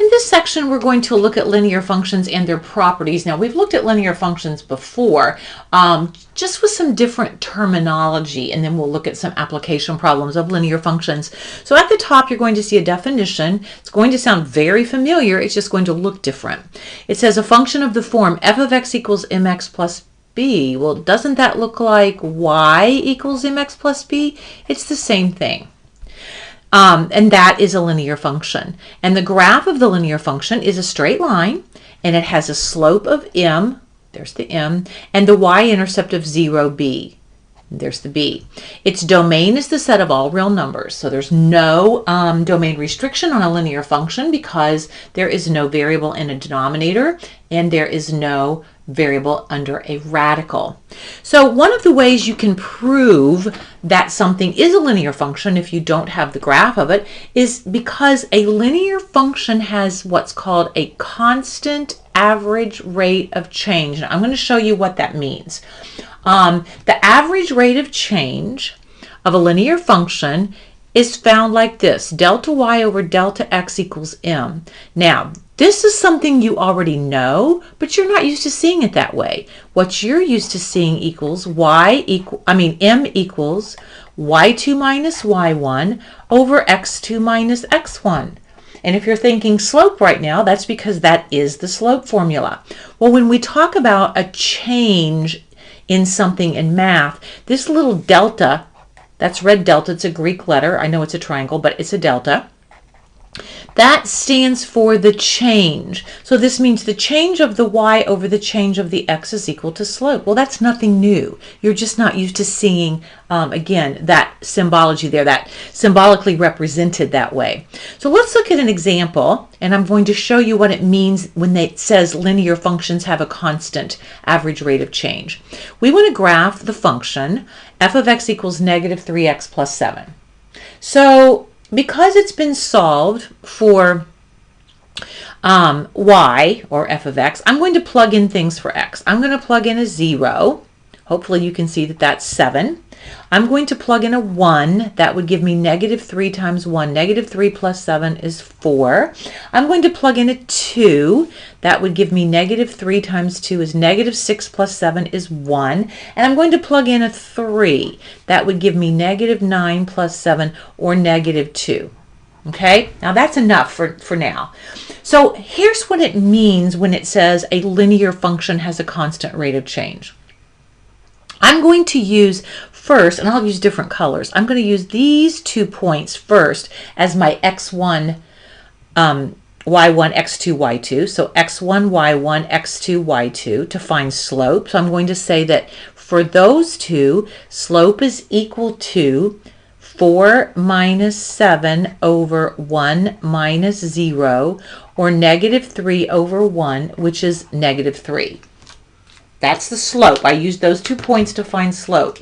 In this section, we're going to look at linear functions and their properties. Now, we've looked at linear functions before, just with some different terminology, and then we'll look at some application problems of linear functions. So at the top, you're going to see a definition. It's going to sound very familiar. It's just going to look different. It says a function of the form f of x equals mx plus b. Well, doesn't that look like y equals mx plus b? It's the same thing. And that is a linear function. And the graph of the linear function is a straight line, and it has a slope of m, there's the m, and the y-intercept of 0, b. There's the b. Its domain is the set of all real numbers. So there's no domain restriction on a linear function because there is no variable in a denominator, and there is no variable under a radical. So one of the ways you can prove that something is a linear function if you don't have the graph of it is because a linear function has what's called a constant average rate of change. Now, I'm going to show you what that means. The average rate of change of a linear function is found like this: delta y over delta x equals m. Now, this is something you already know, but you're not used to seeing it that way. What you're used to seeing equals m equals y2 minus y1 over x2 minus x1. And if you're thinking slope right now, that's because that is the slope formula. Well, when we talk about a change in something in math, this little delta, that's red delta, it's a Greek letter. I know it's a triangle, but it's a delta. That stands for the change. So this means the change of the y over the change of the x is equal to slope. Well, that's nothing new. You're just not used to seeing, again, that symbology there, that symbolically represented that way. So let's look at an example, and I'm going to show you what it means when it says linear functions have a constant average rate of change. We want to graph the function f of x equals negative 3x plus 7. So because it's been solved for y, or f of x, I'm going to plug in things for x. I'm going to plug in a 0. Hopefully you can see that that's 7. I'm going to plug in a 1. That would give me negative 3 times 1. Negative 3 plus 7 is 4. I'm going to plug in a 2. That would give me negative 3 times 2 is negative 6 plus 7 is 1. And I'm going to plug in a 3. That would give me negative 9 plus 7, or negative 2. Okay, now that's enough for now. So here's what it means when it says a linear function has a constant rate of change. I'm going to use first, and I'll use different colors, I'm going to use these 2 points first as my x1, y1, x2, y2. So x1, y1, x2, y2 to find slope. So I'm going to say that for those two, slope is equal to 4 minus 7 over 1 minus 0, or negative 3 over 1, which is negative 3. That's the slope. I used those 2 points to find slope.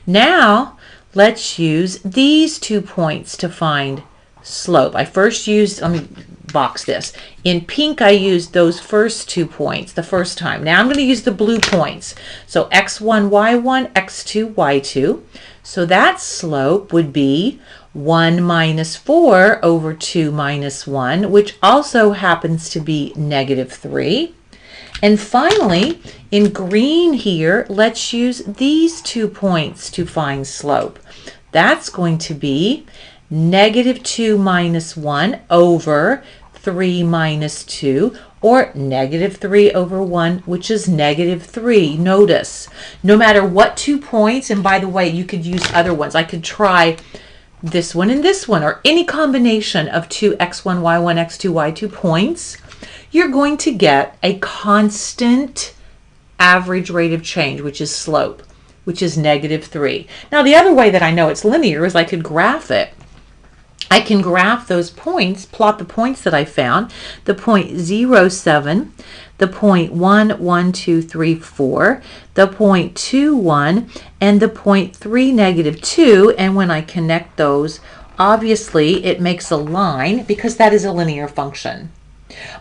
Now, let's use these 2 points to find slope. I first used, let me box this. In pink, I used those first 2 points the first time. Now I'm going to use the blue points. So x1, y1, x2, y2. So that slope would be 1 minus 4 over 2 minus 1, which also happens to be negative 3. And finally, in green here, let's use these 2 points to find slope. That's going to be negative 2 minus 1 over 3 minus 2, or negative 3 over 1, which is negative 3. Notice, no matter what 2 points, and by the way, you could use other ones. I could try this one and this one, or any combination of 2 x1, y1, x2, y2 points. You're going to get a constant average rate of change, which is slope, which is negative 3. Now, the other way that I know it's linear is I could graph it. I can graph those points, plot the points that I found, the point 0, 7, the point 1, 1, 2, 3, 4, the point 2, 1, and the point 3, negative 2, and when I connect those, obviously it makes a line because that is a linear function.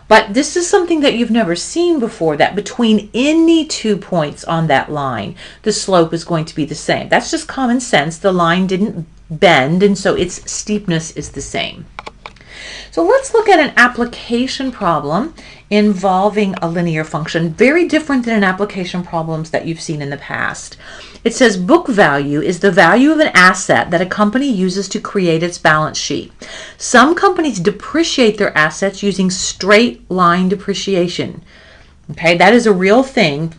But this is something that you've never seen before, that between any 2 points on that line, the slope is going to be the same. That's just common sense. The line didn't bend, and so its steepness is the same. So let's look at an application problem involving a linear function, very different than application problems that you've seen in the past. It says book value is the value of an asset that a company uses to create its balance sheet. Some companies depreciate their assets using straight line depreciation. Okay, that is a real thing.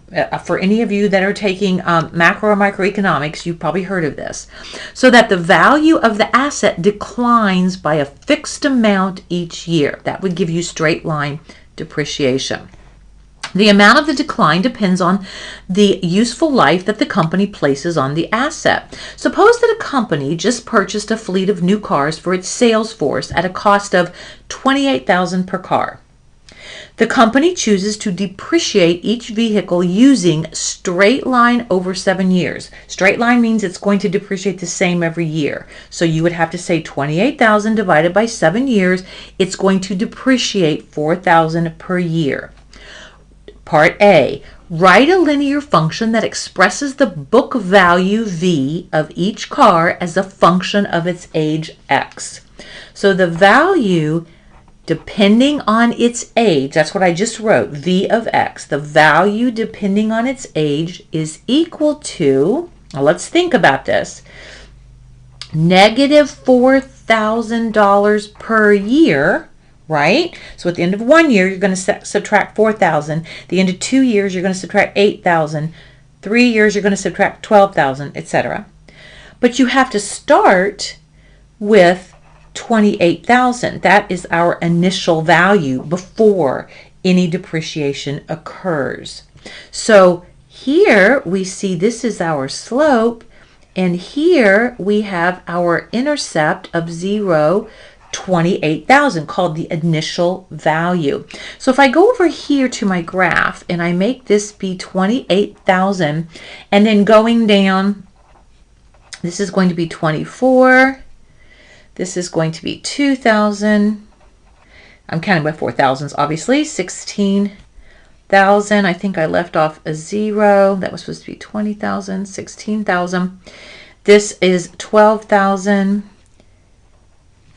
For any of you that are taking macro or microeconomics, you've probably heard of this. So that the value of the asset declines by a fixed amount each year. That would give you straight line depreciation. The amount of the decline depends on the useful life that the company places on the asset. Suppose that a company just purchased a fleet of new cars for its sales force at a cost of $28,000 per car. The company chooses to depreciate each vehicle using straight line over 7 years. Straight line means it's going to depreciate the same every year. So you would have to say 28,000 divided by 7 years. It's going to depreciate 4,000 per year. Part A, write a linear function that expresses the book value V of each car as a function of its age X. So the value depending on its age, that's what I just wrote, V of X, the value depending on its age is equal to, now let's think about this, negative $4,000 per year, right? So at the end of 1 year, you're going to subtract 4,000. At the end of 2 years, you're going to subtract 8,000. 3 years, you're going to subtract 12,000, etc. But you have to start with 28,000. That is our initial value before any depreciation occurs. So here we see this is our slope, and here we have our intercept of 0, 28,000, called the initial value. So if I go over here to my graph and I make this be 28,000, and then going down, this is going to be 24. This is going to be 2,000. I'm counting by 4,000s, obviously. 16,000. I think I left off a 0. That was supposed to be 20,000. 16,000. This is 12,000.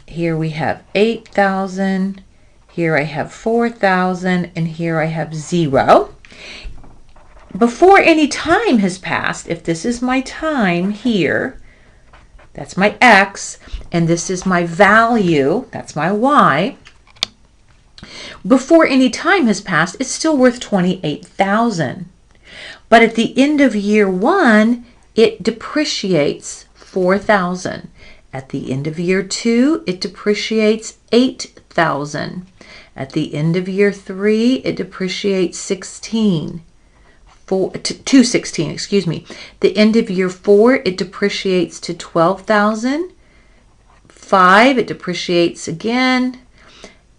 Here we have 8,000. Here I have 4,000. And here I have 0. Before any time has passed, if this is my time here, that's my X, and this is my value, that's my Y. Before any time has passed, it's still worth 28,000. But at the end of year 1, it depreciates 4,000. At the end of year 2, it depreciates 8,000. At the end of year 3, it depreciates 216, excuse me. The end of year 4, it depreciates to 12,000. 5, it depreciates again.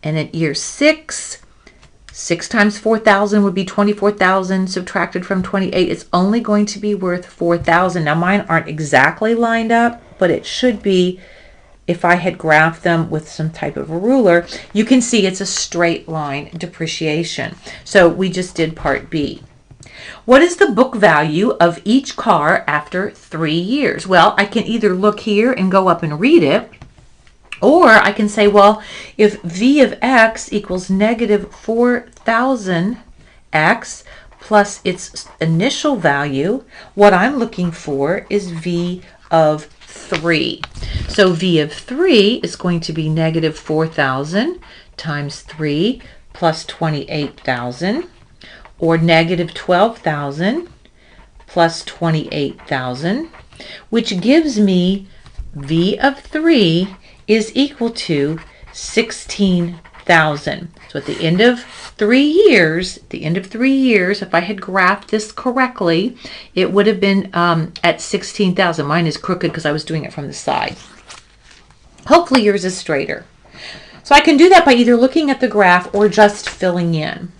And at year 6, 6 times 4,000 would be 24,000. Subtracted from 28, it's only going to be worth 4,000. Now mine aren't exactly lined up, but it should be if I had graphed them with some type of a ruler. You can see it's a straight line depreciation. So we just did part B. What is the book value of each car after 3 years? Well, I can either look here and go up and read it, or I can say, well, if V of X equals negative 4,000X plus its initial value, what I'm looking for is V of 3. So V of 3 is going to be negative 4,000 times 3 plus 28,000. Or negative 12,000 plus 28,000, which gives me V of 3 is equal to 16,000. So at the end of 3 years, if I had graphed this correctly, it would have been at 16,000. Mine is crooked because I was doing it from the side. Hopefully yours is straighter. So I can do that by either looking at the graph or just filling in.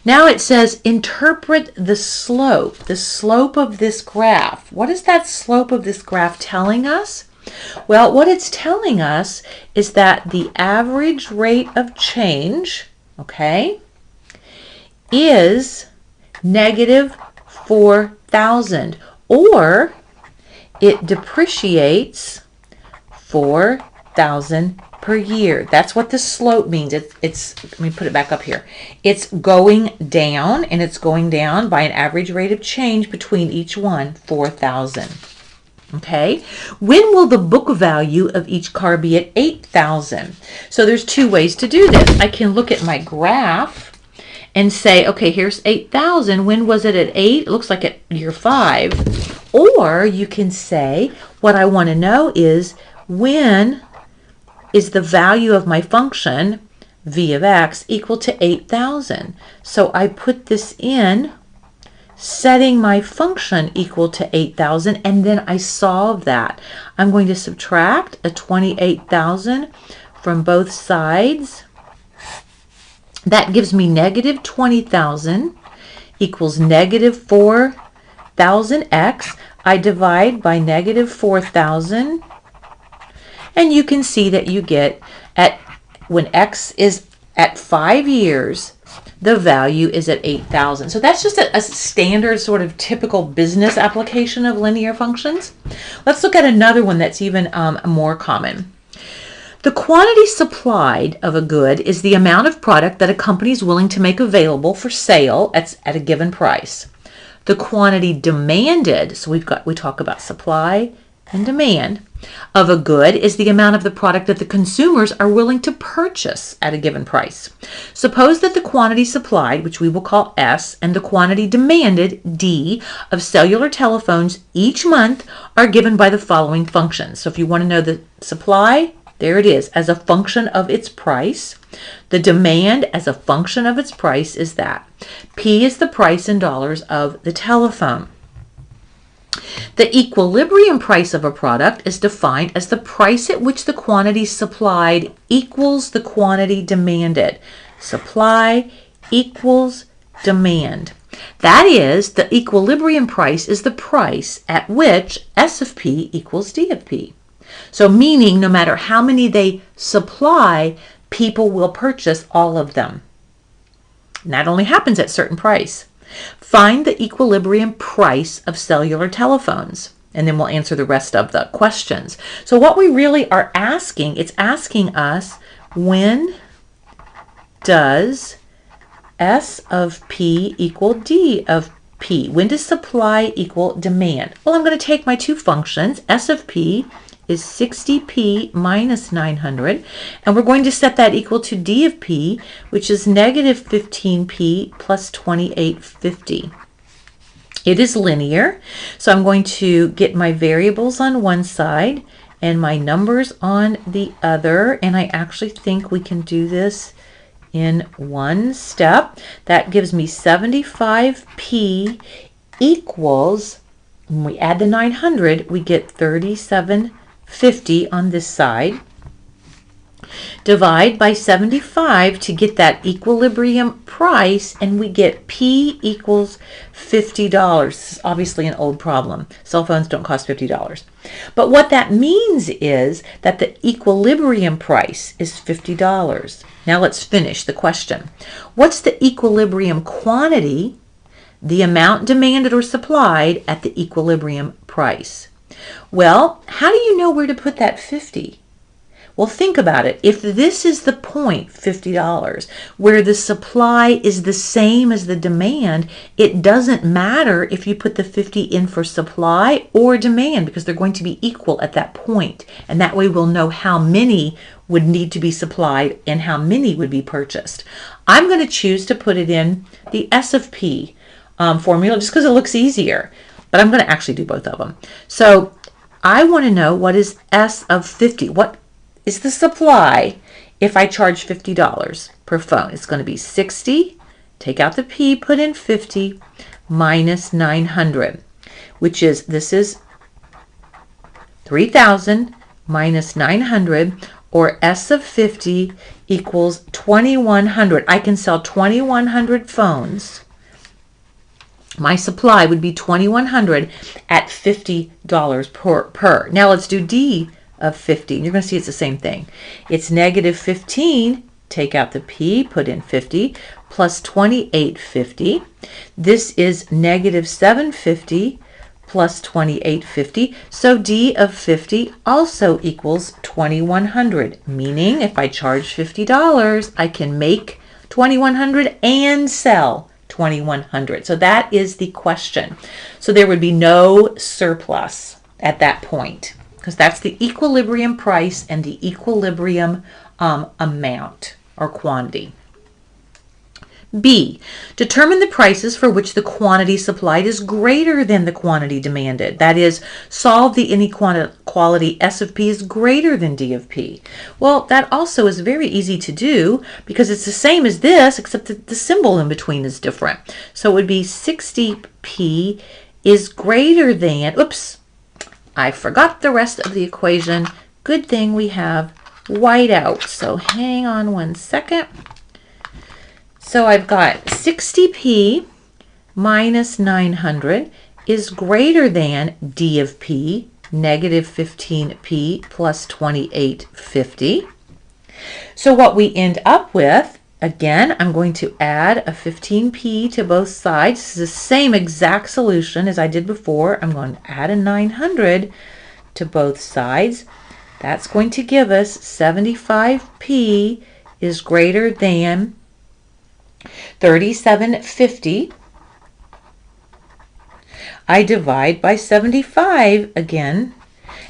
Now it says interpret the slope of this graph. What is that slope of this graph telling us? Well, what it's telling us is that the average rate of change, okay, is negative 4,000, or it depreciates 4,000 8,000 per year. That's what the slope means. It's let me put it back up here. It's going down, and it's going down by an average rate of change between each one, 4,000. Okay, when will the book value of each car be at 8,000? So there's two ways to do this. I can look at my graph and say, okay, here's 8,000. When was it at 8? It looks like at year 5. Or you can say, what I want to know is, when is the value of my function, v of x, equal to 8,000? So I put this in, setting my function equal to 8,000, and then I solve that. I'm going to subtract a 28,000 from both sides. That gives me negative 20,000 equals negative 4,000x. I divide by negative 4,000, and you can see that you get, when x is at 5 years, the value is at 8,000. So that's just a standard sort of typical business application of linear functions. Let's look at another one that's even more common. The quantity supplied of a good is the amount of product that a company is willing to make available for sale at a given price. The quantity demanded, so we talk about supply and demand, of a good is the amount of the product that the consumers are willing to purchase at a given price. Suppose that the quantity supplied, which we will call S, and the quantity demanded, D, of cellular telephones each month are given by the following functions. So if you want to know the supply, there it is, as a function of its price. The demand as a function of its price is that. P is the price in dollars of the telephone. The equilibrium price of a product is defined as the price at which the quantity supplied equals the quantity demanded. Supply equals demand. That is, the equilibrium price is the price at which S of P equals D of P. So meaning no matter how many they supply, people will purchase all of them. And that only happens at a certain price. Find the equilibrium price of cellular telephones, and then we'll answer the rest of the questions. So what we really are asking, it's asking us, when does S of P equal D of P? When does supply equal demand? Well, I'm going to take my two functions. S of P is 60p minus 900, and we're going to set that equal to D of P, which is negative 15p plus 2850. It is linear, so I'm going to get my variables on one side and my numbers on the other, and I actually think we can do this in one step. That gives me 75p equals, when we add the 900, we get 3750 on this side. Divide by 75 to get that equilibrium price, and we get P equals $50. This is obviously an old problem. Cell phones don't cost $50. But what that means is that the equilibrium price is $50. Now let's finish the question. What's the equilibrium quantity, the amount demanded or supplied at the equilibrium price? Well, how do you know where to put that 50? Well, think about it. If this is the point, $50, where the supply is the same as the demand, it doesn't matter if you put the 50 in for supply or demand, because they're going to be equal at that point. And that way we'll know how many would need to be supplied and how many would be purchased. I'm going to choose to put it in the S of P formula just because it looks easier. But I'm going to actually do both of them. So I want to know, what is S of 50? What is the supply if I charge $50 per phone? It's going to be 60, take out the P, put in 50, minus 900, which is, this is 3,000 minus 900, or S of 50 equals 2,100. I can sell 2,100 phones. My supply would be 2,100 at $50 per. Now let's do D of 50. You're going to see it's the same thing. It's negative 15, take out the P, put in 50, plus 2850. This is negative 750 plus 28.50. So D of 50 also equals 2,100, meaning if I charge $50, I can make 2,100 and sell 2,100. So that is the question. So there would be no surplus at that point, because that's the equilibrium price and the equilibrium amount or quantity. B, determine the prices for which the quantity supplied is greater than the quantity demanded. That is, solve the inequality S of P is greater than D of P. Well, that also is very easy to do because it's the same as this, except that the symbol in between is different. So it would be 60P is greater than, oops, I forgot the rest of the equation. Good thing we have white out. So hang on one second. So I've got 60P minus 900 is greater than D of P, negative 15P plus 28.50. So what we end up with, again, I'm going to add a 15P to both sides. This is the same exact solution as I did before. I'm going to add a 900 to both sides. That's going to give us 75P is greater than 37.50. I divide by 75 again,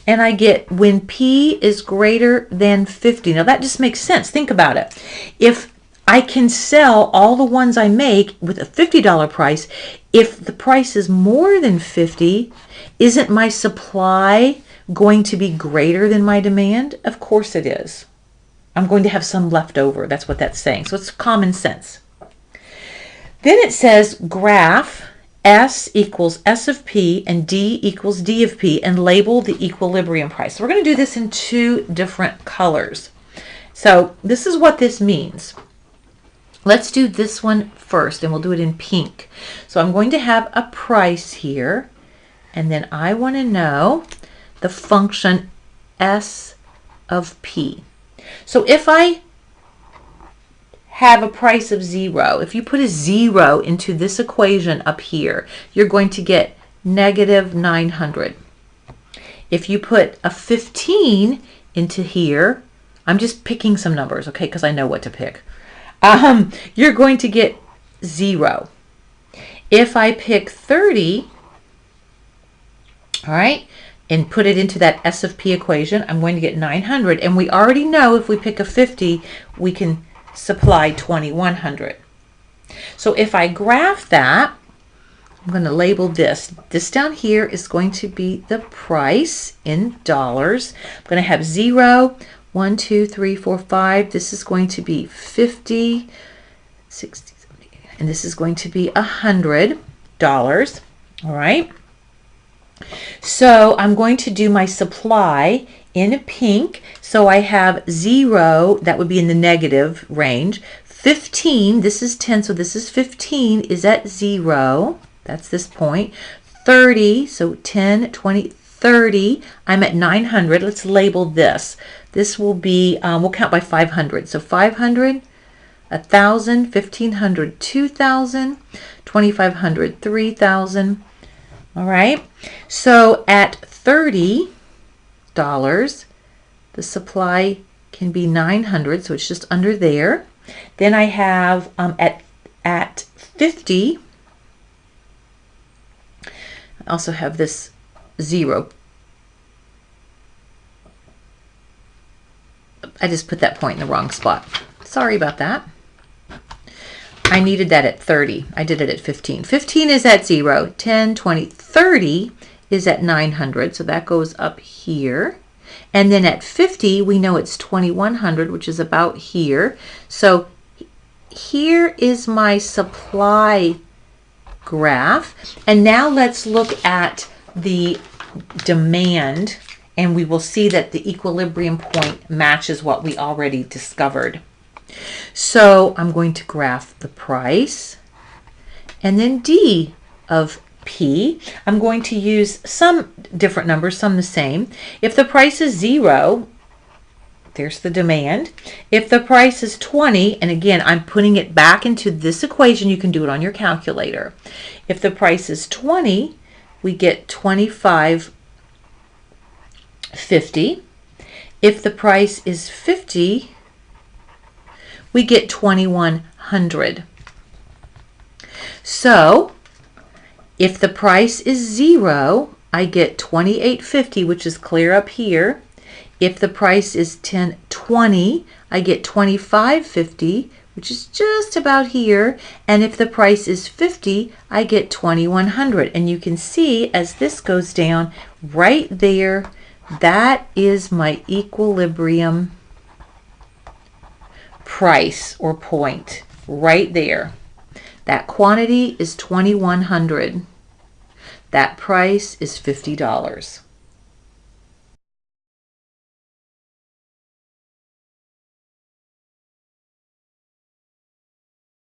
and I get when P is greater than 50. Now that just makes sense. Think about it. If I can sell all the ones I make with a $50 price, if the price is more than 50, isn't my supply going to be greater than my demand? Of course it is. I'm going to have some left over. That's what that's saying. So it's common sense. Then it says graph S equals S of P and D equals D of P and label the equilibrium price. So we're going to do this in two different colors. So this is what this means. Let's do this one first and we'll do it in pink. So I'm going to have a price here and then I want to know the function S of P. So if I have a price of 0. If you put a 0 into this equation up here, you're going to get negative 900. If you put a 15 into here, I'm just picking some numbers, okay, because I know what to pick. You're going to get 0. If I pick 30, all right, and put it into that S of P equation, I'm going to get 900. And we already know if we pick a 50, we can supply 2,100. So if I graph that, I'm going to label this. This down here is going to be the price in dollars. I'm going to have 0, 1, 2, 3, 4, 5. This is going to be 50, 60, 70, and this is going to be $100. All right. So I'm going to do my supply in pink. So I have 0, that would be in the negative range. 15, this is 10, so this is 15, is at 0. That's this point. 30, so 10, 20, 30. I'm at 900. Let's label this. This will be, we'll count by 500. So 500, 1,000, 1,500, 2,000, 2,500, 3,000. All right. So at $30, the supply can be 900, so it's just under there. Then I have at 50, I also have this 0. I just put that point in the wrong spot. Sorry about that. I needed that at 30. I did it at 15. 15 is at 0. 10, 20, 30 is at 900, so that goes up here. And then at 50, we know it's 2,100, which is about here. So here is my supply graph. And now let's look at the demand, and we will see that the equilibrium point matches what we already discovered. So I'm going to graph the price and then D of P. I'm going to use some different numbers, some the same. If the price is 0, there's the demand. If the price is 20, and again, I'm putting it back into this equation, you can do it on your calculator. If the price is 20, we get $25.50. If the price is 50, we get $2,100. So if the price is 0, I get $28.50, which is clear up here. If the price is $10.20, I get $25.50, which is just about here. And if the price is 50, I get $2,100. And you can see as this goes down right there, that is my equilibrium price or point right there. That quantity is $2,100. That price is $50.